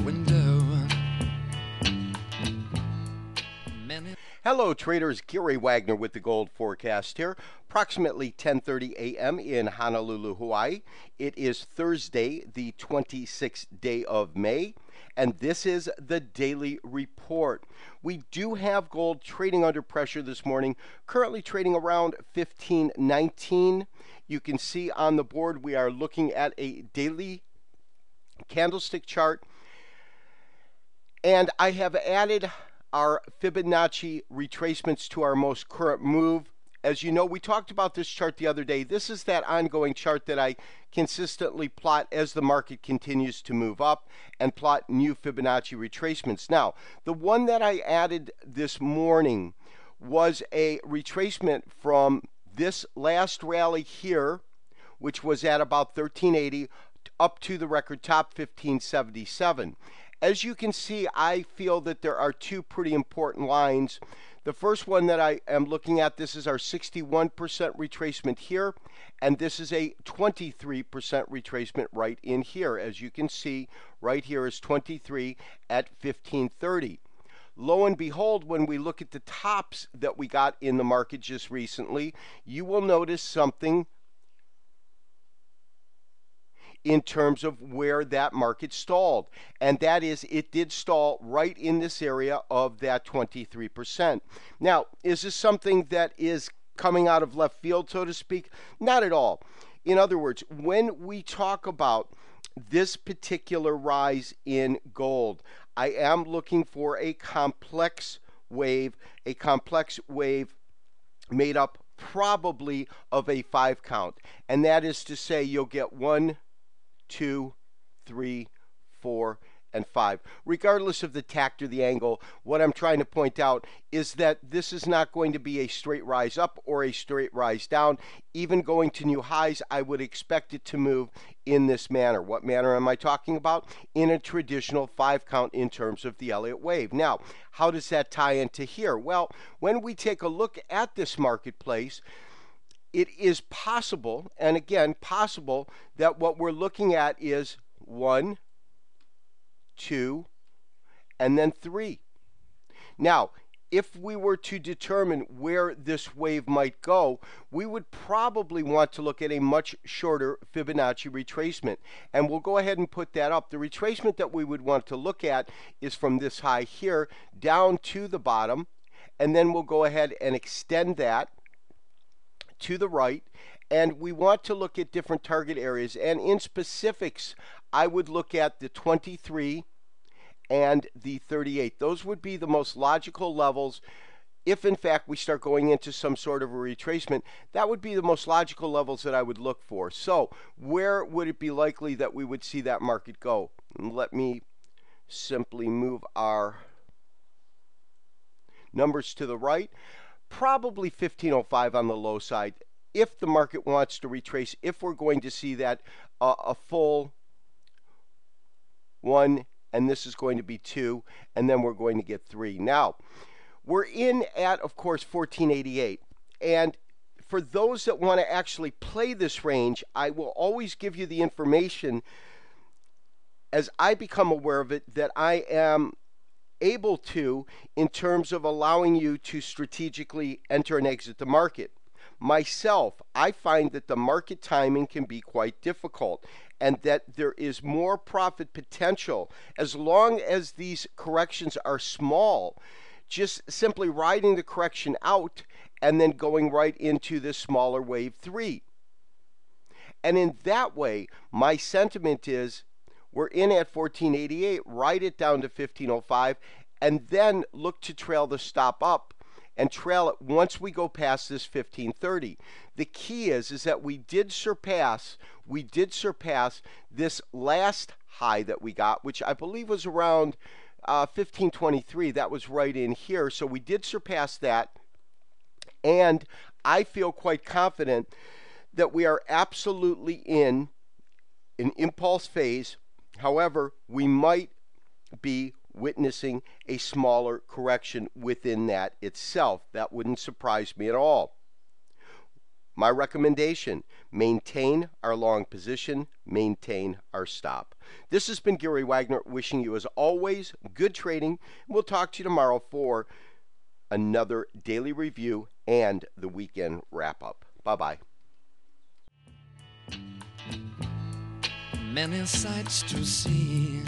window. Many Hello traders, Gary Wagner with the Gold Forecast here. Approximately 10:30 a.m. in Honolulu, Hawaii. It is Thursday, the 26th day of May, and this is the Daily Report. We do have gold trading under pressure this morning, currently trading around 15.19. You can see on the board we are looking at a daily candlestick chart, and I have added our Fibonacci retracements to our most current move. As you know, we talked about this chart the other day. This is that ongoing chart that I consistently plot as the market continues to move up and plot new Fibonacci retracements. Now, the one that I added this morning was a retracement from this last rally here, which was at about 1380, up to the record top 1577. As you can see, I feel that there are two pretty important lines. The first one that I am looking at, this is our 61% retracement here, and this is a 23% retracement right in here. As you can see, right here is 23 at 1530. Lo and behold, when we look at the tops that we got in the market just recently, you will notice something in terms of where that market stalled. And that is, it did stall right in this area of that 23%. Now, is this something that is coming out of left field, so to speak? Not at all. In other words, when we talk about this particular rise in gold, I am looking for a complex wave made up probably of a 5 count. And that is to say, you'll get 1, 2, 3, 4, and 5. Regardless of the tact or the angle, what I'm trying to point out is that this is not going to be a straight rise up or a straight rise down. Even going to new highs, I would expect it to move in this manner. What manner am I talking about? In a traditional 5 count in terms of the Elliott wave. Now, how does that tie into here? Well, when we take a look at this marketplace, it is possible, and again, possible, that what we're looking at is 1, 2, and then 3. Now, if we were to determine where this wave might go, we would probably want to look at a much shorter Fibonacci retracement. And we'll go ahead and put that up. The retracement that we would want to look at is from this high here down to the bottom, and then we'll go ahead and extend that to the right, and we want to look at different target areas. And in specifics, I would look at the 23 and the 38. Those would be the most logical levels. If in fact we start going into some sort of a retracement, that would be the most logical levels that I would look for. So where would it be likely that we would see that market go? And let me simply move our numbers to the right. Probably 1505 on the low side. If the market wants to retrace, if we're going to see that a full 1, and this is going to be 2, and then we're going to get 3. Now, we're in at, of course, 1488. And for those that want to actually play this range, I will always give you the information as I become aware of it that I am able to, in terms of allowing you to strategically enter and exit the market. Myself, I find that the market timing can be quite difficult, and that there is more profit potential as long as these corrections are small, just simply riding the correction out and then going right into this smaller wave 3. And in that way, my sentiment is, we're in at 1488, write it down to 1505, and then look to trail the stop up and trail it once we go past this 1530. The key is that we did surpass this last high that we got, which I believe was around 1523. That was right in here. So we did surpass that, and I feel quite confident that we are absolutely in an impulse phase. However, we might be witnessing a smaller correction within that itself. That wouldn't surprise me at all. My recommendation, maintain our long position, maintain our stop. This has been Gary Wagner wishing you, as always, good trading. We'll talk to you tomorrow for another daily review and the weekend wrap-up. Bye-bye. Many sights to see,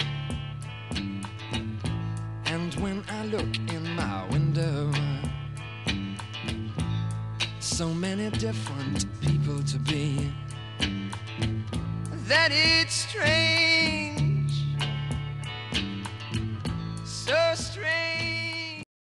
and when I look in my window, so many different people to be, that it's strange